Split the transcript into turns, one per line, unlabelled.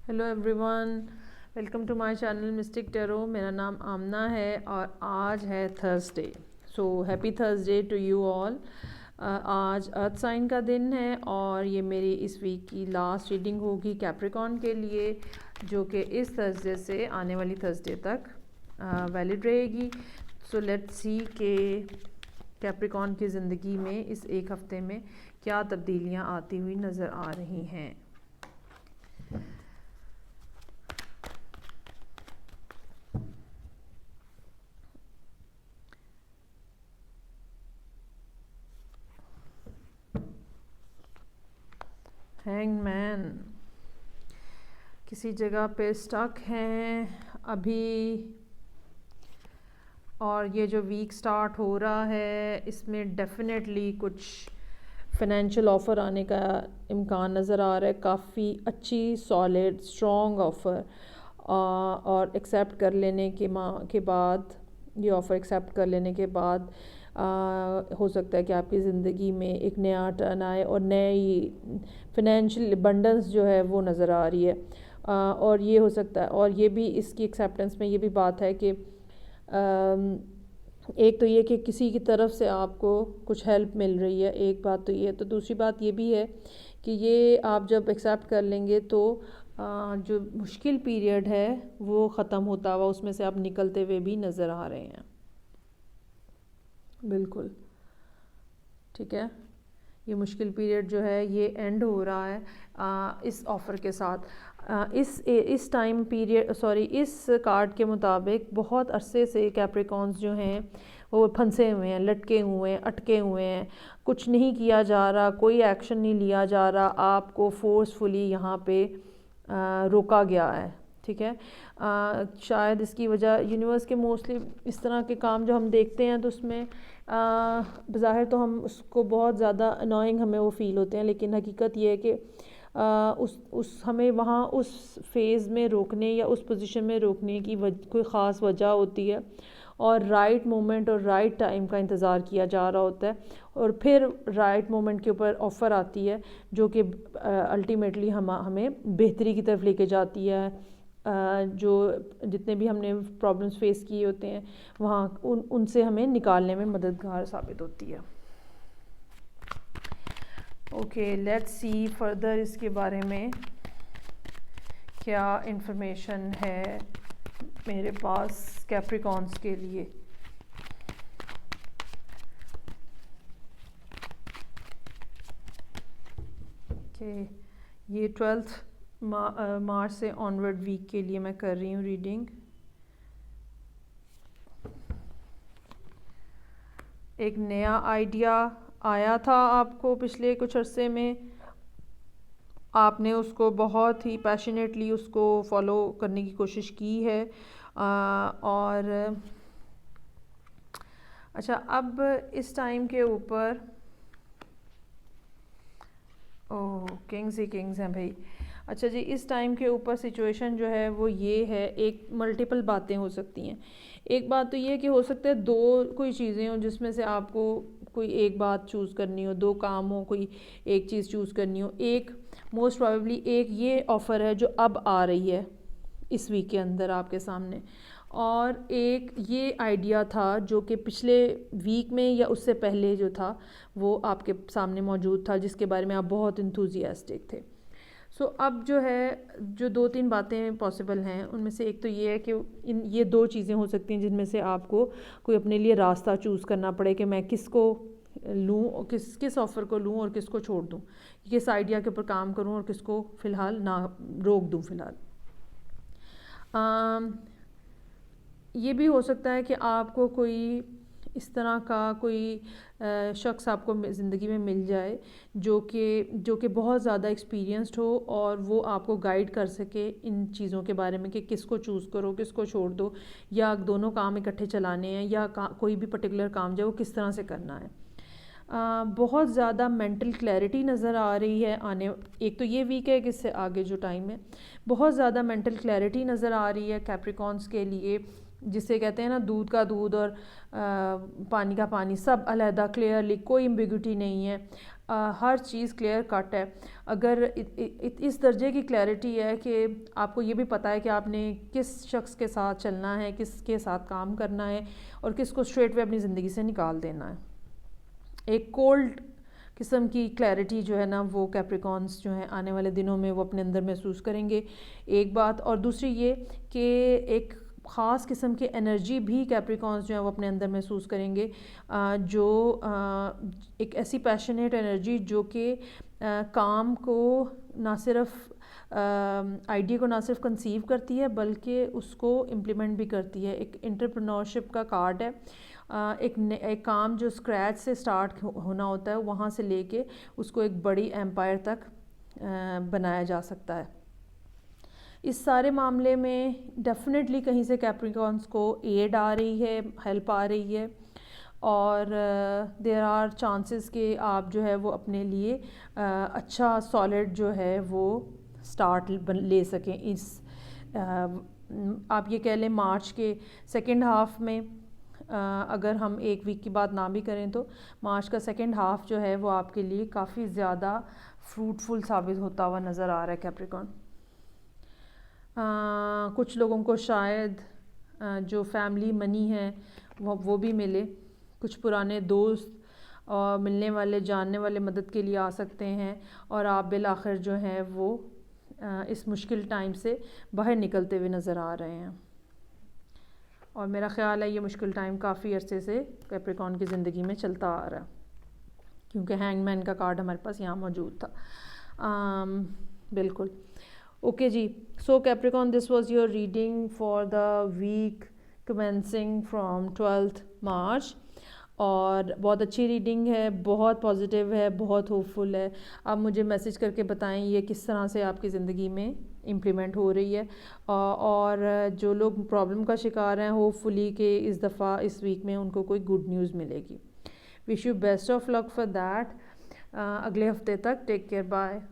Hello everyone, welcome to my channel mystic tarot. मेरा नाम आमना है और आज है Thursday. So happy Thursday to you all. आज अर्थ साइन का दिन है और ये मेरी इस वीक की लास्ट रीडिंग होगी कैप्रिकॉन के लिए, जो कि इस थर्सडे से आने वाली थर्सडे तक वैलिड रहेगी। सो लेट्स सी कि कैप्रिकॉन की ज़िंदगी में इस एक हफ़्ते में क्या तब्दीलियाँ आती हुई नज़र आ रही हैं। हैंगमैन किसी जगह पे स्टक हैं अभी, और ये जो वीक स्टार्ट हो रहा है इसमें डेफिनेटली कुछ फाइनेंशियल ऑफ़र आने का इम्कान नज़र आ रहा है। काफ़ी अच्छी सॉलिड स्ट्रॉन्ग ऑफ़र, और एक्सेप्ट कर लेने के बाद, ये ऑफ़र एक्सेप्ट कर लेने के बाद हो सकता है कि आपकी ज़िंदगी में एक नया टर्न आए और नई फिनेंशियल अबंडेंस जो है वो नज़र आ रही है। और ये हो सकता है, और ये भी इसकी एक्सेप्टेंस में ये भी बात है कि एक तो ये कि किसी की तरफ से आपको कुछ हेल्प मिल रही है, एक बात तो ये है। तो दूसरी बात ये भी है कि ये आप जब एक्सेप्ट कर लेंगे तो जो मुश्किल पीरियड है वो ख़त्म होता हुआ उसमें से आप निकलते हुए भी नज़र आ रहे हैं। बिल्कुल ठीक है, ये मुश्किल पीरियड जो है ये एंड हो रहा है इस ऑफ़र के साथ। इस टाइम पीरियड, इस कार्ड के मुताबिक बहुत अरसे से कैप्रिकॉन्स जो हैं वो फंसे हुए हैं, लटके हुए हैं, अटके हुए हैं। कुछ नहीं किया जा रहा, कोई एक्शन नहीं लिया जा रहा, आपको फोर्सफुली यहाँ पे रोका गया है। ठीक है, शायद इसकी वजह यूनिवर्स के मोस्टली इस तरह के काम जो हम देखते हैं तो उसमें बज़ाहिर तो हम उसको बहुत ज़्यादा अनोइंग हमें वो फ़ील होते हैं, लेकिन हकीकत ये है कि उस हमें वहाँ उस फेज़ में रोकने या उस पोजीशन में रोकने की कोई ख़ास वजह होती है, और राइट मोमेंट और राइट टाइम का इंतज़ार किया जा रहा होता है, और फिर राइट मोमेंट के ऊपर ऑफ़र आती है जो कि अल्टीमेटली हमें बेहतरी की तरफ लेके जाती है। जो जितने भी हमने प्रॉब्लम्स फेस किए होते हैं वहाँ उनसे हमें निकालने में मददगार साबित होती है। ओके, लेट्स सी फर्दर इसके बारे में क्या इंफॉर्मेशन है मेरे पास कैप्रिकॉन्स के लिए। ओके, ये 12 मार्च से ऑनवर्ड वीक के लिए मैं कर रही हूँ रीडिंग। एक नया आइडिया आया था आपको पिछले कुछ अरसे में, आपने उसको बहुत ही पैशनेटली उसको फॉलो करने की कोशिश की है। और अच्छा, अब इस टाइम के ऊपर किंग्स ही किंग्स हैं भाई। अच्छा जी, इस टाइम के ऊपर सिचुएशन जो है वो ये है, एक मल्टीपल बातें हो सकती हैं। एक बात तो ये कि हो सकता है दो कोई चीज़ें हों जिसमें से आपको कोई एक बात चूज़ करनी हो, दो काम हो, कोई एक चीज़ चूज़ करनी हो। एक मोस्ट प्रोबेबली एक ये ऑफ़र है जो अब आ रही है इस वीक के अंदर आपके सामने, और एक ये आइडिया था जो कि पिछले वीक में या उससे पहले जो था वो आपके सामने मौजूद था, जिसके बारे में आप बहुत इंथुजियास्टिक थे। सो अब जो है, जो दो तीन बातें पॉसिबल हैं उनमें से एक तो ये है कि ये दो चीज़ें हो सकती हैं जिनमें से आपको कोई अपने लिए रास्ता चूज़ करना पड़े कि मैं किसको लूँ, किस ऑफ़र को लूँ और किसको छोड़ दूँ, किस आइडिया के ऊपर काम करूँ और किसको फ़िलहाल ना रोक दूँ फ़िलहाल। ये भी हो सकता है कि आपको कोई इस तरह का कोई शख्स आपको ज़िंदगी में मिल जाए जो कि बहुत ज़्यादा एक्सपीरियंस्ड हो और वो आपको गाइड कर सके इन चीज़ों के बारे में कि किसको चूज़ करो, किसको छोड़ दो, या दोनों काम इकट्ठे चलाने हैं, या कोई भी पर्टिकुलर काम जो है वो किस तरह से करना है। बहुत ज़्यादा मेंटल क्लैरिटी नज़र आ रही है आने, एक तो ये वीक है कि इससे आगे जो टाइम है बहुत ज़्यादा मेंटल क्लैरिटी नज़र आ रही है कैप्रिकॉन्स के लिए। जिसे कहते हैं ना दूध का दूध और पानी का पानी, सब अलहदा क्लियरली, कोई एम्बिग्युइटी नहीं है, हर चीज़ क्लियर कट है। अगर इस दर्जे की क्लैरिटी है कि आपको ये भी पता है कि आपने किस शख्स के साथ चलना है, किसके साथ काम करना है और किसको स्ट्रेट वे अपनी ज़िंदगी से निकाल देना है। एक कोल्ड किस्म की क्लैरिटी जो है ना वो कैप्रिकॉन्स जो है आने वाले दिनों में वो अपने अंदर महसूस करेंगे, एक बात। और दूसरी ये कि एक ख़ास किस्म की एनर्जी भी कैप्रिकॉन्स जो है वो अपने अंदर महसूस करेंगे, जो एक ऐसी पैशनेट एनर्जी जो कि काम को ना सिर्फ आइडिया को ना सिर्फ कंसीव करती है बल्कि उसको इम्प्लीमेंट भी करती है। एक एंटरप्रेन्योरशिप का कार्ड है। एक काम जो स्क्रैच से स्टार्ट होना होता है वहाँ से लेके उसको एक बड़ी एम्पायर तक बनाया जा सकता है। इस सारे मामले में डेफिनेटली कहीं से कैप्रिकॉन्स को एड आ रही है, हेल्प आ रही है, और देयर आर चांसेस कि आप जो है वो अपने लिए अच्छा सॉलिड जो है वो स्टार्ट ले सकें। आप ये कह लें मार्च के सेकेंड हाफ में, अगर हम एक वीक की बात ना भी करें तो मार्च का सेकेंड हाफ जो है वो आपके लिए काफ़ी ज़्यादा फ्रूटफुल साबित होता हुआ नज़र आ रहा है कैप्रिकॉन। कुछ लोगों को शायद जो फैमिली मनी है वो भी मिले, कुछ पुराने दोस्त और मिलने वाले जानने वाले मदद के लिए आ सकते हैं और आप बिल आखिर जो है वो इस मुश्किल टाइम से बाहर निकलते हुए नज़र आ रहे हैं। और मेरा ख़्याल है ये मुश्किल टाइम काफ़ी अरसे से कैप्रिकॉन की ज़िंदगी में चलता आ रहा है, क्योंकि हैंगमैन का कार्ड हमारे पास यहाँ मौजूद था। बिल्कुल ओके जी। So Capricorn, this was your reading for the week commencing from 12th March, और बहुत अच्छी रीडिंग है, बहुत पॉजिटिव है, बहुत होपफुल है। आप मुझे मैसेज करके बताएं ये किस तरह से आपकी ज़िंदगी में इम्प्लीमेंट हो रही है, और जो लोग प्रॉब्लम का शिकार हैं होपफुली कि इस दफ़ा इस वीक में उनको कोई गुड न्यूज़ मिलेगी। Wish you best of luck for that. अगले हफ्ते तक टेक केयर, बाय।